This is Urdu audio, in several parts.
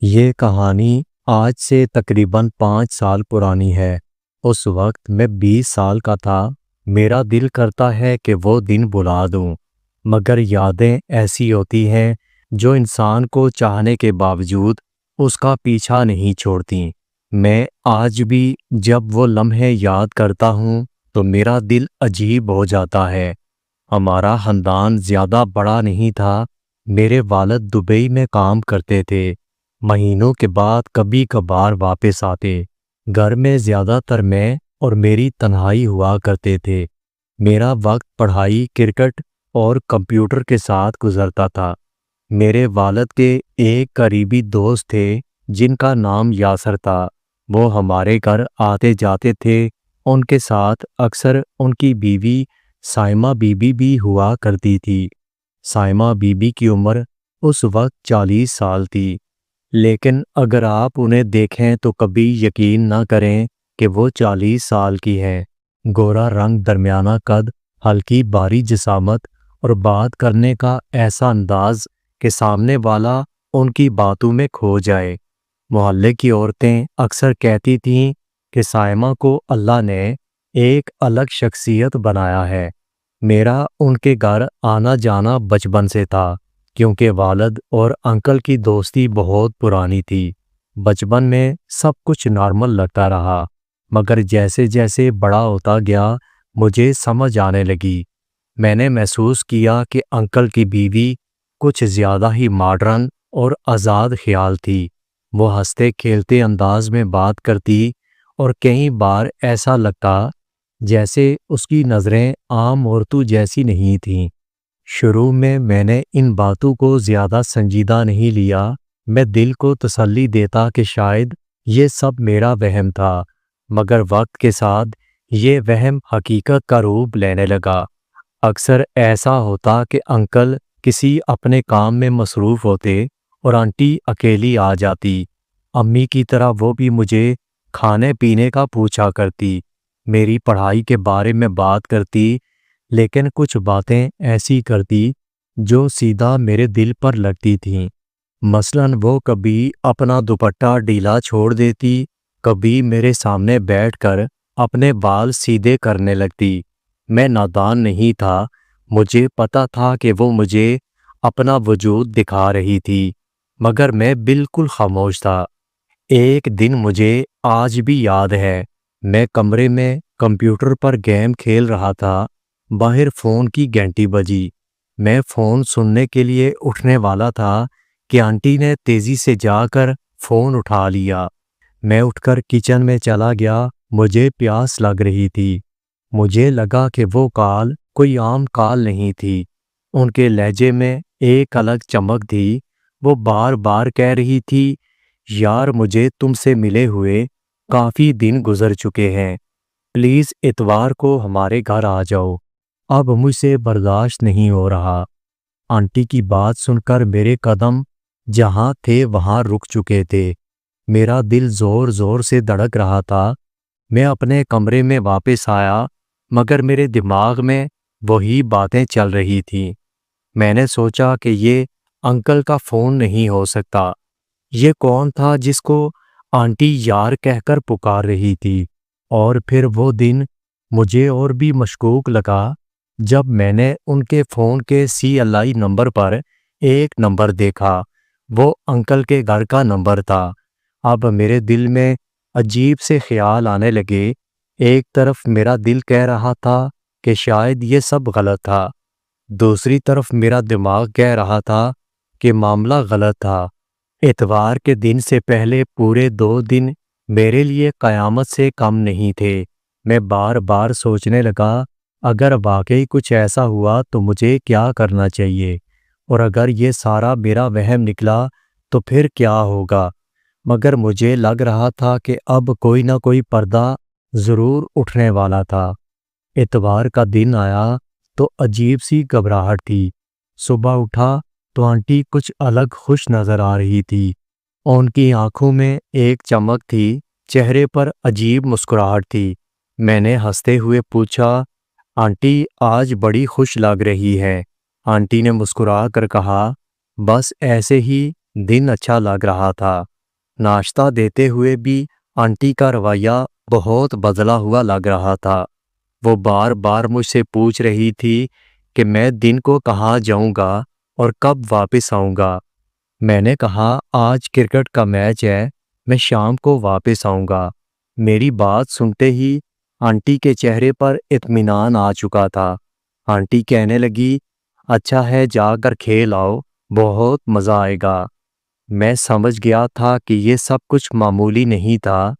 یہ کہانی آج سے تقریباً 5 سال پرانی ہے۔ اس وقت میں 20 سال کا تھا۔ میرا دل کرتا ہے کہ وہ دن بھلا دوں، مگر یادیں ایسی ہوتی ہیں جو انسان کو چاہنے کے باوجود اس کا پیچھا نہیں چھوڑتی۔ میں آج بھی جب وہ لمحے یاد کرتا ہوں تو میرا دل عجیب ہو جاتا ہے۔ ہمارا خاندان زیادہ بڑا نہیں تھا۔ میرے والد دبئی میں کام کرتے تھے، مہینوں کے بعد کبھی کبھار واپس آتے۔ گھر میں زیادہ تر میں اور میری تنہائی ہوا کرتے تھے۔ میرا وقت پڑھائی، کرکٹ اور کمپیوٹر کے ساتھ گزرتا تھا۔ میرے والد کے ایک قریبی دوست تھے جن کا نام یاسر تھا۔ وہ ہمارے گھر آتے جاتے تھے۔ ان کے ساتھ اکثر ان کی بیوی سائمہ بی بی بھی ہوا کرتی تھی۔ سائمہ بی بی کی عمر اس وقت 40 سال تھی، لیکن اگر آپ انہیں دیکھیں تو کبھی یقین نہ کریں کہ وہ 40 سال کی ہیں۔ گورا رنگ، درمیانہ قد، ہلکی باری جسامت اور بات کرنے کا ایسا انداز کہ سامنے والا ان کی باتوں میں کھو جائے۔ محلے کی عورتیں اکثر کہتی تھیں کہ سائمہ کو اللہ نے ایک الگ شخصیت بنایا ہے۔ میرا ان کے گھر آنا جانا بچپن سے تھا، کیونکہ والد اور انکل کی دوستی بہت پرانی تھی۔ بچپن میں سب کچھ نارمل لگتا رہا، مگر جیسے جیسے بڑا ہوتا گیا مجھے سمجھ آنے لگی۔ میں نے محسوس کیا کہ انکل کی بیوی کچھ زیادہ ہی ماڈرن اور آزاد خیال تھی۔ وہ ہنستے کھیلتے انداز میں بات کرتی اور کئی بار ایسا لگتا جیسے اس کی نظریں عام عورتوں جیسی نہیں تھیں۔ شروع میں نے ان باتوں کو زیادہ سنجیدہ نہیں لیا۔ میں دل کو تسلی دیتا کہ شاید یہ سب میرا وہم تھا، مگر وقت کے ساتھ یہ وہم حقیقت کا روپ لینے لگا۔ اکثر ایسا ہوتا کہ انکل کسی اپنے کام میں مصروف ہوتے اور آنٹی اکیلی آ جاتی۔ امی کی طرح وہ بھی مجھے کھانے پینے کا پوچھا کرتی، میری پڑھائی کے بارے میں بات کرتی، لیکن کچھ باتیں ایسی کرتی جو سیدھا میرے دل پر لگتی تھیں۔ مثلاً وہ کبھی اپنا دوپٹہ ڈھیلا چھوڑ دیتی، کبھی میرے سامنے بیٹھ کر اپنے بال سیدھے کرنے لگتی۔ میں نادان نہیں تھا، مجھے پتا تھا کہ وہ مجھے اپنا وجود دکھا رہی تھی، مگر میں بالکل خاموش تھا۔ ایک دن مجھے آج بھی یاد ہے، میں کمرے میں کمپیوٹر پر گیم کھیل رہا تھا۔ باہر فون کی گھنٹی بجی۔ میں فون سننے کے لیے اٹھنے والا تھا کہ آنٹی نے تیزی سے جا کر فون اٹھا لیا۔ میں اٹھ کر کچن میں چلا گیا۔ مجھے پیاس لگ رہی تھی۔ مجھے لگا کہ وہ کال کوئی عام کال نہیں تھی۔ ان کے لہجے میں ایک الگ چمک تھی۔ وہ بار بار کہہ رہی تھی، یار مجھے تم سے ملے ہوئے کافی دن گزر چکے ہیں، پلیز اتوار کو ہمارے گھر آ جاؤ، اب مجھ سے برداشت نہیں ہو رہا۔ آنٹی کی بات سن کر میرے قدم جہاں تھے وہاں رک چکے تھے۔ میرا دل زور زور سے دھڑک رہا تھا۔ میں اپنے کمرے میں واپس آیا، مگر میرے دماغ میں وہی باتیں چل رہی تھیں۔ میں نے سوچا کہ یہ انکل کا فون نہیں ہو سکتا۔ یہ کون تھا جس کو آنٹی یار کہہ کر پکار رہی تھی؟ اور پھر وہ دن مجھے اور بھی مشکوک لگا جب میں نے ان کے فون کے CLI نمبر پر ایک نمبر دیکھا۔ وہ انکل کے گھر کا نمبر تھا۔ اب میرے دل میں عجیب سے خیال آنے لگے۔ ایک طرف میرا دل کہہ رہا تھا کہ شاید یہ سب غلط تھا، دوسری طرف میرا دماغ کہہ رہا تھا کہ معاملہ غلط تھا۔ اتوار کے دن سے پہلے پورے 2 دن میرے لیے قیامت سے کم نہیں تھے۔ میں بار بار سوچنے لگا، اگر واقعی کچھ ایسا ہوا تو مجھے کیا کرنا چاہیے، اور اگر یہ سارا میرا وہم نکلا تو پھر کیا ہوگا؟ مگر مجھے لگ رہا تھا کہ اب کوئی نہ کوئی پردہ ضرور اٹھنے والا تھا۔ اتوار کا دن آیا تو عجیب سی گھبراہٹ تھی۔ صبح اٹھا تو آنٹی کچھ الگ خوش نظر آ رہی تھی۔ ان کی آنکھوں میں ایک چمک تھی، چہرے پر عجیب مسکراہٹ تھی۔ میں نے ہنستے ہوئے پوچھا، آنٹی آج بڑی خوش لگ رہی ہے۔ آنٹی نے مسکرا کر کہا، بس ایسے ہی، دن اچھا لگ رہا تھا۔ ناشتہ دیتے ہوئے بھی آنٹی کا رویہ بہت بدلا ہوا لگ رہا تھا۔ وہ بار بار مجھ سے پوچھ رہی تھی کہ میں دن کو کہاں جاؤں گا اور کب واپس آؤں گا۔ میں نے کہا آج کرکٹ کا میچ ہے، میں شام کو واپس آؤں گا۔ میری بات سنتے ہی آنٹی کے چہرے پر اطمینان آ چکا تھا۔ آنٹی کہنے لگی، اچھا ہے جا کر کھیل آؤ، بہت مزہ آئے گا۔ میں سمجھ گیا تھا کہ یہ سب کچھ معمولی نہیں تھا۔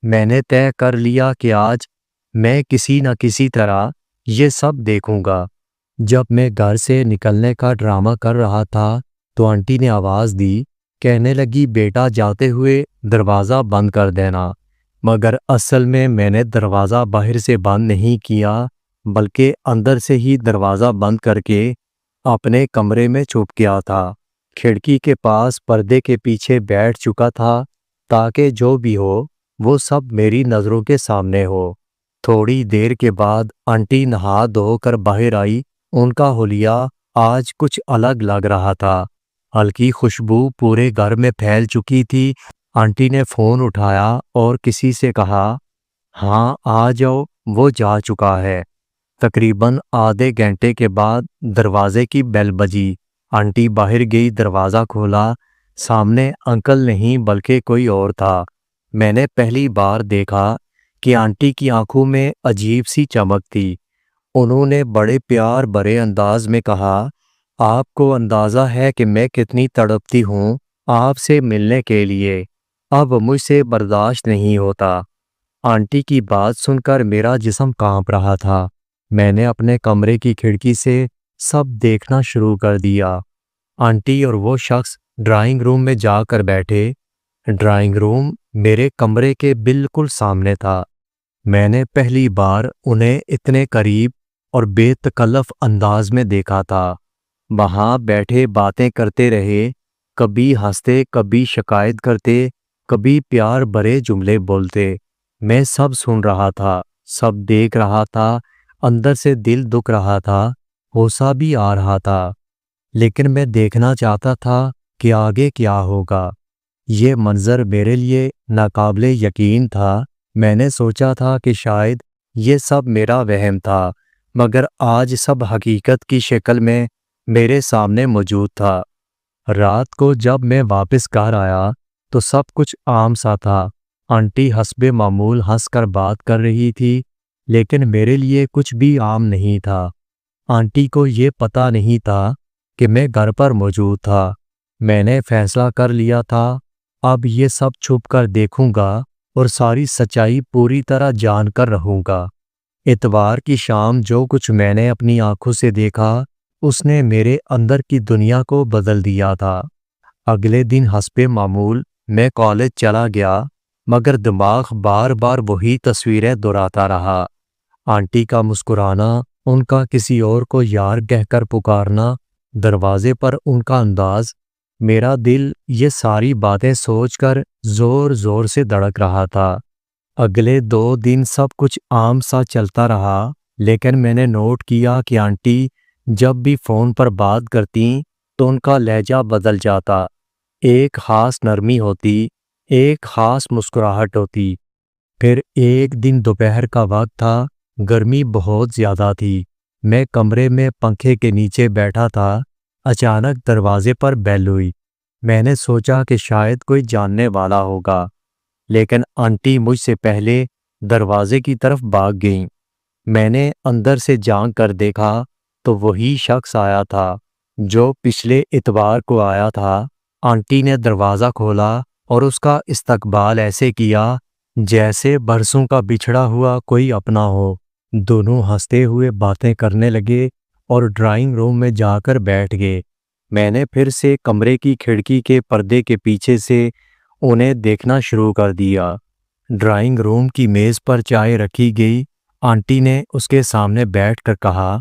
میں نے طے کر لیا کہ آج میں کسی نہ کسی طرح یہ سب دیکھوں گا۔ جب میں گھر سے نکلنے کا ڈرامہ کر رہا تھا تو آنٹی نے آواز دی، کہنے لگی بیٹا جاتے ہوئے دروازہ بند کر دینا۔ مگر اصل میں نے دروازہ باہر سے بند نہیں کیا بلکہ اندر سے ہی دروازہ بند کر کے اپنے کمرے میں چھپ گیا تھا۔ کھڑکی کے پاس پردے کے پیچھے بیٹھ چکا تھا تاکہ جو بھی ہو وہ سب میری نظروں کے سامنے ہو۔ تھوڑی دیر کے بعد آنٹی نہا دھو کر باہر آئی۔ ان کا حلیہ آج کچھ الگ لگ رہا تھا۔ ہلکی خوشبو پورے گھر میں پھیل چکی تھی۔ آنٹی نے فون اٹھایا اور کسی سے کہا، ہاں آ جاؤ، وہ جا چکا ہے۔ تقریباً آدھے گھنٹے کے بعد دروازے کی بیل بجی۔ آنٹی باہر گئی، دروازہ کھولا۔ سامنے انکل نہیں بلکہ کوئی اور تھا۔ میں نے پہلی بار دیکھا کہ آنٹی کی آنکھوں میں عجیب سی چمک تھی۔ انہوں نے بڑے پیار بھرے انداز میں کہا، آپ کو اندازہ ہے کہ میں کتنی تڑپتی ہوں آپ سے ملنے کے لیے، اب مجھ سے برداشت نہیں ہوتا۔ آنٹی کی بات سن کر میرا جسم کانپ رہا تھا۔ میں نے اپنے کمرے کی کھڑکی سے سب دیکھنا شروع کر دیا۔ آنٹی اور وہ شخص ڈرائنگ روم میں جا کر بیٹھے۔ ڈرائنگ روم میرے کمرے کے بالکل سامنے تھا۔ میں نے پہلی بار انہیں اتنے قریب اور بے تکلف انداز میں دیکھا تھا۔ وہاں بیٹھے باتیں کرتے رہے، کبھی ہنستے، کبھی شکایت کرتے، کبھی پیار بھرے جملے بولتے۔ میں سب سن رہا تھا، سب دیکھ رہا تھا۔ اندر سے دل دکھ رہا تھا، غصہ بھی آ رہا تھا، لیکن میں دیکھنا چاہتا تھا کہ آگے کیا ہوگا۔ یہ منظر میرے لیے ناقابل یقین تھا۔ میں نے سوچا تھا کہ شاید یہ سب میرا وہم تھا، مگر آج سب حقیقت کی شکل میں میرے سامنے موجود تھا۔ رات کو جب میں واپس گھر آیا تو سب کچھ عام سا تھا۔ آنٹی حسب معمول ہنس کر بات کر رہی تھی، لیکن میرے لیے کچھ بھی عام نہیں تھا۔ آنٹی کو یہ پتہ نہیں تھا کہ میں گھر پر موجود تھا۔ میں نے فیصلہ کر لیا تھا، اب یہ سب چھپ کر دیکھوں گا اور ساری سچائی پوری طرح جان کر رہوں گا۔ اتوار کی شام جو کچھ میں نے اپنی آنکھوں سے دیکھا اس نے میرے اندر کی دنیا کو بدل دیا تھا۔ اگلے دن حسب معمول میں کالج چلا گیا، مگر دماغ بار بار وہی تصویریں دہراتا رہا۔ آنٹی کا مسکرانا، ان کا کسی اور کو یار کہہ کر پکارنا، دروازے پر ان کا انداز۔ میرا دل یہ ساری باتیں سوچ کر زور زور سے دھڑک رہا تھا۔ اگلے 2 دن سب کچھ عام سا چلتا رہا، لیکن میں نے نوٹ کیا کہ آنٹی جب بھی فون پر بات کرتیں تو ان کا لہجہ بدل جاتا۔ ایک خاص نرمی ہوتی، ایک خاص مسکراہٹ ہوتی۔ پھر ایک دن دوپہر کا وقت تھا، گرمی بہت زیادہ تھی۔ میں کمرے میں پنکھے کے نیچے بیٹھا تھا۔ اچانک دروازے پر بیل ہوئی۔ میں نے سوچا کہ شاید کوئی جاننے والا ہوگا، لیکن آنٹی مجھ سے پہلے دروازے کی طرف بھاگ گئیں۔ میں نے اندر سے جھانک کر دیکھا تو وہی شخص آیا تھا جو پچھلے اتوار کو آیا تھا۔ آنٹی نے دروازہ کھولا اور اس کا استقبال ایسے کیا جیسے برسوں کا بچھڑا ہوا کوئی اپنا ہو۔ دونوں ہنستے ہوئے باتیں کرنے لگے اور ڈرائنگ روم میں جا کر بیٹھ گئے۔ میں نے پھر سے کمرے کی کھڑکی کے پردے کے پیچھے سے انہیں دیکھنا شروع کر دیا۔ ڈرائنگ روم کی میز پر چائے رکھی گئی۔ آنٹی نے اس کے سامنے بیٹھ کر کہا،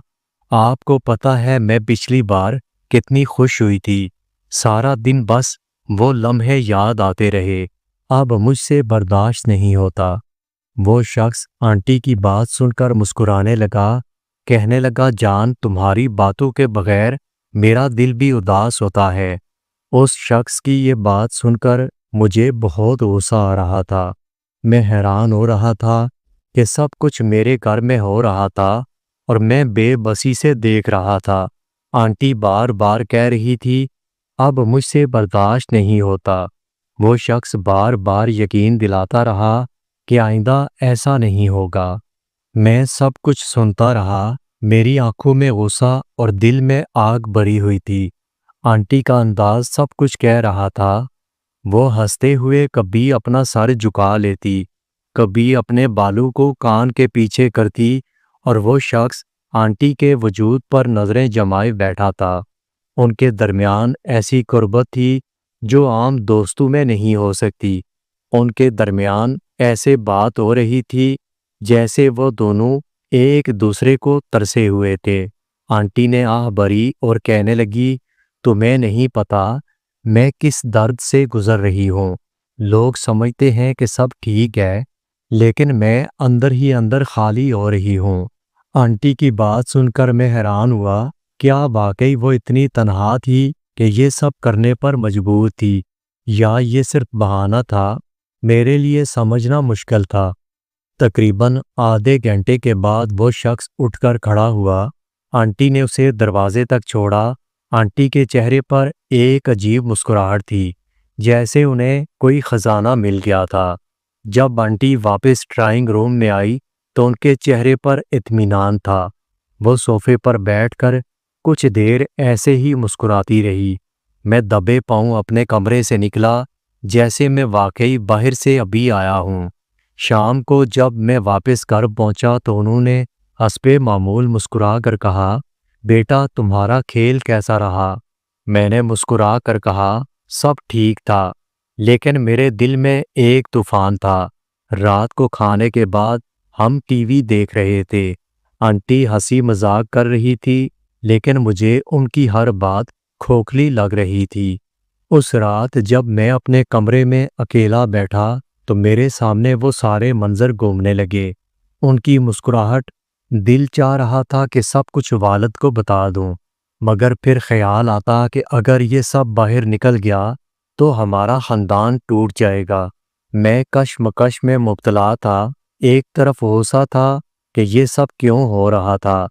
آپ کو پتہ ہے میں پچھلی بار کتنی خوش ہوئی تھی؟ سارا دن بس وہ لمحے یاد آتے رہے، اب مجھ سے برداشت نہیں ہوتا۔ وہ شخص آنٹی کی بات سن کر مسکرانے لگا، کہنے لگا، جان تمہاری باتوں کے بغیر میرا دل بھی اداس ہوتا ہے۔ اس شخص کی یہ بات سن کر مجھے بہت غصہ آ رہا تھا۔ میں حیران ہو رہا تھا کہ سب کچھ میرے گھر میں ہو رہا تھا اور میں بے بسی سے دیکھ رہا تھا۔ آنٹی بار بار کہہ رہی تھی، اب مجھ سے برداشت نہیں ہوتا۔ وہ شخص بار بار یقین دلاتا رہا کہ آئندہ ایسا نہیں ہوگا۔ میں سب کچھ سنتا رہا۔ میری آنکھوں میں غصہ اور دل میں آگ بھری ہوئی تھی۔ آنٹی کا انداز سب کچھ کہہ رہا تھا۔ وہ ہنستے ہوئے کبھی اپنا سر جھکا لیتی، کبھی اپنے بالوں کو کان کے پیچھے کرتی، اور وہ شخص آنٹی کے وجود پر نظریں جمائے بیٹھا تھا۔ ان کے درمیان ایسی قربت تھی جو عام دوستوں میں نہیں ہو سکتی۔ ان کے درمیان ایسے بات ہو رہی تھی جیسے وہ دونوں ایک دوسرے کو ترسے ہوئے تھے۔ آنٹی نے آہ بھری اور کہنے لگی، تمہیں نہیں پتا میں کس درد سے گزر رہی ہوں۔ لوگ سمجھتے ہیں کہ سب ٹھیک ہے، لیکن میں اندر ہی اندر خالی ہو رہی ہوں۔ آنٹی کی بات سن کر میں حیران ہوا، کیا واقعی وہ اتنی تنہا تھی کہ یہ سب کرنے پر مجبور تھی، یا یہ صرف بہانہ تھا؟ میرے لیے سمجھنا مشکل تھا۔ تقریباً آدھے گھنٹے کے بعد وہ شخص اٹھ کر کھڑا ہوا۔ آنٹی نے اسے دروازے تک چھوڑا۔ آنٹی کے چہرے پر ایک عجیب مسکراہٹ تھی، جیسے انہیں کوئی خزانہ مل گیا تھا۔ جب آنٹی واپس ڈرائنگ روم میں آئی تو ان کے چہرے پر اطمینان تھا۔ وہ صوفے پر بیٹھ کر کچھ دیر ایسے ہی مسکراتی رہی۔ میں دبے پاؤں اپنے کمرے سے نکلا، جیسے میں واقعی باہر سے ابھی آیا ہوں۔ شام کو جب میں واپس گھر پہنچا تو انہوں نے حسب معمول مسکرا کر کہا، بیٹا تمہارا کھیل کیسا رہا؟ میں نے مسکرا کر کہا، سب ٹھیک تھا، لیکن میرے دل میں ایک طوفان تھا۔ رات کو کھانے کے بعد ہم ٹی وی دیکھ رہے تھے۔ آنٹی ہنسی مذاق کر رہی تھی، لیکن مجھے ان کی ہر بات کھوکھلی لگ رہی تھی۔ اس رات جب میں اپنے کمرے میں اکیلا بیٹھا تو میرے سامنے وہ سارے منظر گھومنے لگے۔ ان کی مسکراہٹ، دل چاہ رہا تھا کہ سب کچھ والد کو بتا دوں، مگر پھر خیال آتا کہ اگر یہ سب باہر نکل گیا تو ہمارا خاندان ٹوٹ جائے گا۔ میں کشمکش میں مبتلا تھا۔ ایک طرف غصہ تھا کہ یہ سب کیوں ہو رہا تھا،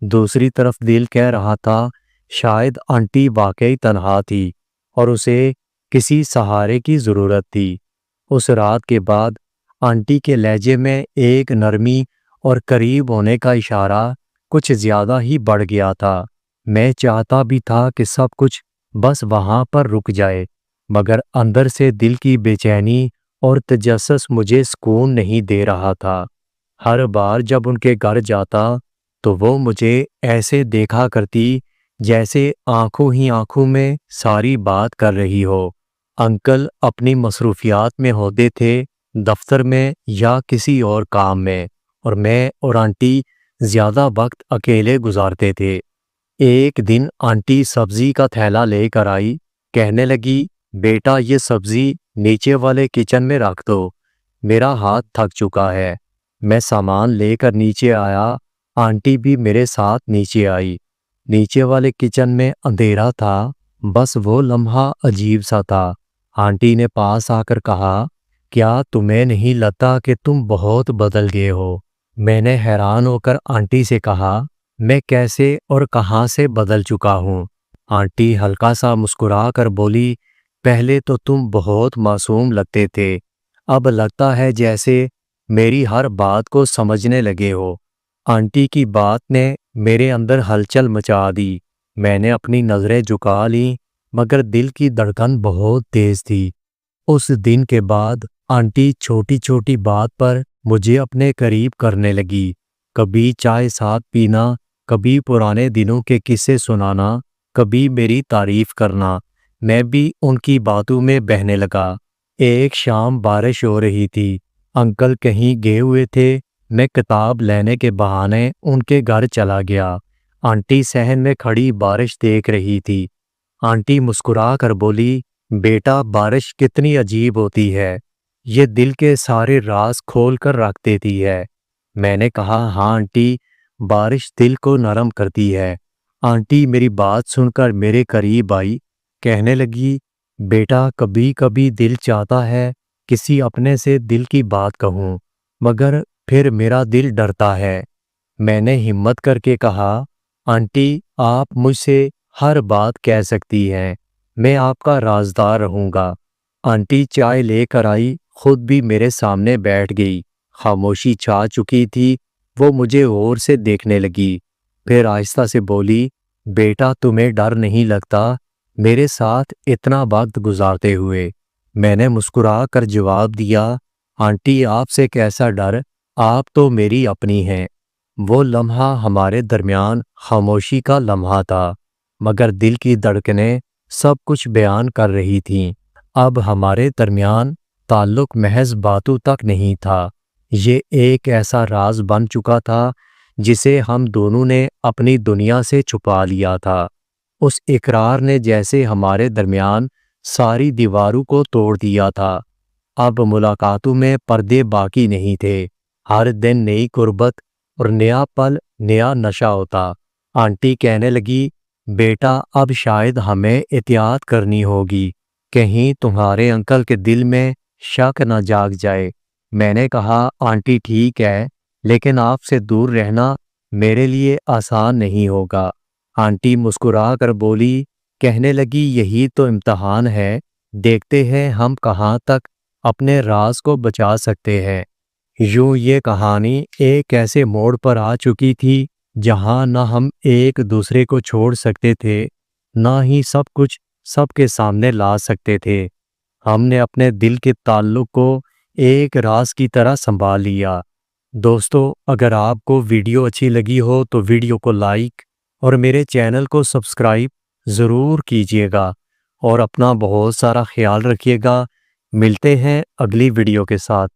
دوسری طرف دل کہہ رہا تھا شاید آنٹی واقعی تنہا تھی اور اسے کسی سہارے کی ضرورت تھی۔ اس رات کے بعد آنٹی کے لہجے میں ایک نرمی اور قریب ہونے کا اشارہ کچھ زیادہ ہی بڑھ گیا تھا۔ میں چاہتا بھی تھا کہ سب کچھ بس وہاں پر رک جائے، مگر اندر سے دل کی بے چینی اور تجسس مجھے سکون نہیں دے رہا تھا۔ ہر بار جب ان کے گھر جاتا تو وہ مجھے ایسے دیکھا کرتی جیسے آنکھوں ہی آنکھوں میں ساری بات کر رہی ہو۔ انکل اپنی مصروفیات میں ہوتے تھے، دفتر میں یا کسی اور کام میں، اور میں اور آنٹی زیادہ وقت اکیلے گزارتے تھے۔ ایک دن آنٹی سبزی کا تھیلا لے کر آئی، کہنے لگی، بیٹا یہ سبزی نیچے والے کچن میں رکھ دو، میرا ہاتھ تھک چکا ہے۔ میں سامان لے کر نیچے آیا، آنٹی بھی میرے ساتھ نیچے آئی۔ نیچے والے کچن میں اندھیرا تھا، بس وہ لمحہ عجیب سا تھا۔ آنٹی نے پاس آ کر کہا، کیا تمہیں نہیں لگتا کہ تم بہت بدل گئے ہو؟ میں نے حیران ہو کر آنٹی سے کہا، میں کیسے اور کہاں سے بدل چکا ہوں؟ آنٹی ہلکا سا مسکرا کر بولی، پہلے تو تم بہت معصوم لگتے تھے، اب لگتا ہے جیسے میری ہر بات کو سمجھنے لگے ہو۔ آنٹی کی بات نے میرے اندر ہلچل مچا دی۔ میں نے اپنی نظریں جھکا لیں، مگر دل کی دھڑکن بہت تیز تھی۔ اس دن کے بعد آنٹی چھوٹی چھوٹی بات پر مجھے اپنے قریب کرنے لگی، کبھی چائے ساتھ پینا، کبھی پرانے دنوں کے قصے سنانا، کبھی میری تعریف کرنا۔ میں بھی ان کی باتوں میں بہنے لگا۔ ایک شام بارش ہو رہی تھی، انکل کہیں گئے ہوئے تھے۔ میں کتاب لینے کے بہانے ان کے گھر چلا گیا۔ آنٹی صحن میں کھڑی بارش دیکھ رہی تھی۔ آنٹی مسکرا کر بولی، بیٹا بارش کتنی عجیب ہوتی ہے، یہ دل کے سارے راز کھول کر رکھ دیتی ہے۔ میں نے کہا، ہاں آنٹی، بارش دل کو نرم کرتی ہے۔ آنٹی میری بات سن کر میرے قریب آئی، کہنے لگی، بیٹا کبھی کبھی دل چاہتا ہے کسی اپنے سے دل کی بات کہوں، مگر پھر میرا دل ڈرتا ہے۔ میں نے ہمت کر کے کہا، آنٹی آپ مجھ سے ہر بات کہہ سکتی ہیں، میں آپ کا رازدار رہوں گا۔ آنٹی چائے لے کر آئی، خود بھی میرے سامنے بیٹھ گئی۔ خاموشی چھا چکی تھی، وہ مجھے غور سے دیکھنے لگی، پھر آہستہ سے بولی، بیٹا تمہیں ڈر نہیں لگتا میرے ساتھ اتنا وقت گزارتے ہوئے؟ میں نے مسکرا کر جواب دیا، آنٹی آپ سے کیسا ڈر، آپ تو میری اپنی ہیں۔ وہ لمحہ ہمارے درمیان خاموشی کا لمحہ تھا، مگر دل کی دھڑکنیں سب کچھ بیان کر رہی تھیں۔ اب ہمارے درمیان تعلق محض باتوں تک نہیں تھا، یہ ایک ایسا راز بن چکا تھا جسے ہم دونوں نے اپنی دنیا سے چھپا لیا تھا۔ اس اقرار نے جیسے ہمارے درمیان ساری دیواروں کو توڑ دیا تھا۔ اب ملاقاتوں میں پردے باقی نہیں تھے، ہر دن نئی قربت اور نیا پل نیا نشہ ہوتا۔ آنٹی کہنے لگی، بیٹا اب شاید ہمیں احتیاط کرنی ہوگی، کہیں تمہارے انکل کے دل میں شک نہ جاگ جائے۔ میں نے کہا، آنٹی ٹھیک ہے، لیکن آپ سے دور رہنا میرے لیے آسان نہیں ہوگا۔ آنٹی مسکرا کر بولی، کہنے لگی، یہی تو امتحان ہے، دیکھتے ہیں ہم کہاں تک اپنے راز کو بچا سکتے ہیں۔ یوں یہ کہانی ایک ایسے موڑ پر آ چکی تھی جہاں نہ ہم ایک دوسرے کو چھوڑ سکتے تھے، نہ ہی سب کچھ سب کے سامنے لا سکتے تھے۔ ہم نے اپنے دل کے تعلق کو ایک راز کی طرح سنبھال لیا۔ دوستو، اگر آپ کو ویڈیو اچھی لگی ہو تو ویڈیو کو لائک اور میرے چینل کو سبسکرائب ضرور کیجیے گا، اور اپنا بہت سارا خیال رکھیے گا۔ ملتے ہیں اگلی ویڈیو کے ساتھ۔